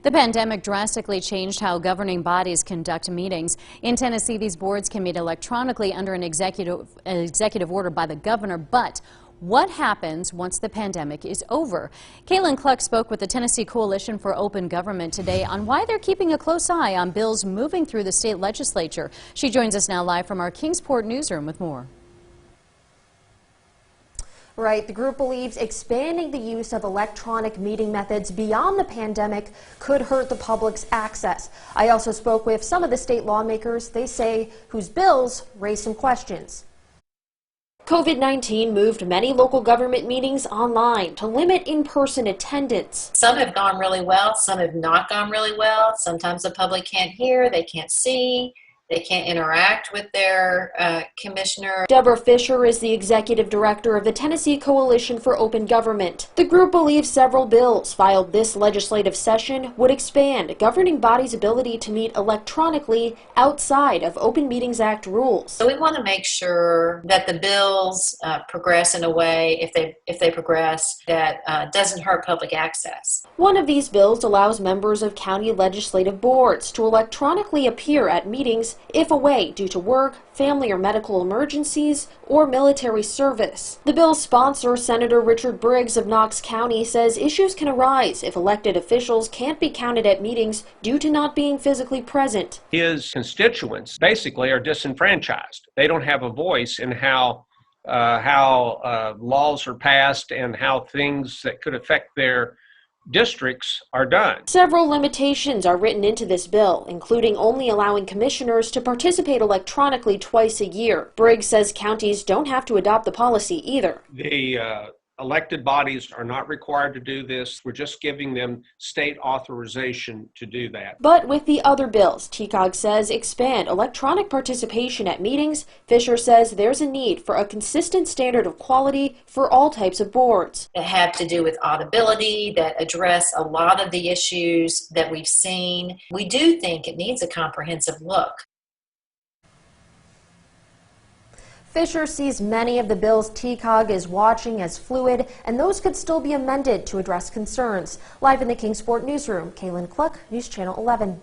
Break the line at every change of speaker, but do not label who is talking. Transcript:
The pandemic drastically changed how governing bodies conduct meetings. In Tennessee, these boards can meet electronically under an executive order by the governor, but what happens once the pandemic is over? Kaylin Cluck spoke with the Tennessee Coalition for Open Government today on why they're keeping a close eye on bills moving through the state legislature. She joins us now live from our Kingsport newsroom with more.
Right. The group believes expanding the use of electronic meeting methods beyond the pandemic could hurt the public's access. I also spoke with some of the state lawmakers, they say, whose bills raise some questions. COVID-19 moved many local government meetings online to limit in-person attendance.
Some have gone really well, some have not gone really well. Sometimes the public can't hear, they can't see. They can't interact with their commissioner.
Deborah Fisher is the executive director of the Tennessee Coalition for Open Government. The group believes several bills filed this legislative session would expand governing bodies' ability to meet electronically outside of Open Meetings Act rules.
So we want to make sure that the bills progress in a way, if they progress, that doesn't hurt public access.
One of these bills allows members of county legislative boards to electronically appear at meetings if away due to work, family or medical emergencies, or military service. The bill's sponsor, Senator Richard Briggs of Knox County, says issues can arise if elected officials can't be counted at meetings due to not being physically present.
His constituents basically are disenfranchised. They don't have a voice in how laws are passed and how things that could affect their districts are done.
Several limitations are written into this bill, including only allowing commissioners to participate electronically twice a year. Briggs says counties don't have to adopt the policy either.
The elected bodies are not required to do this. We're just giving them state authorization to do that.
But with the other bills, TCOG says expand electronic participation at meetings, Fisher says there's a need for a consistent standard of quality for all types of boards.
That have to do with audibility, that address a lot of the issues that we've seen. We do think it needs a comprehensive look.
Fisher sees many of the bills TCOG is watching as fluid, and those could still be amended to address concerns. Live in the Kingsport newsroom, Kaylin Cluck, News Channel 11.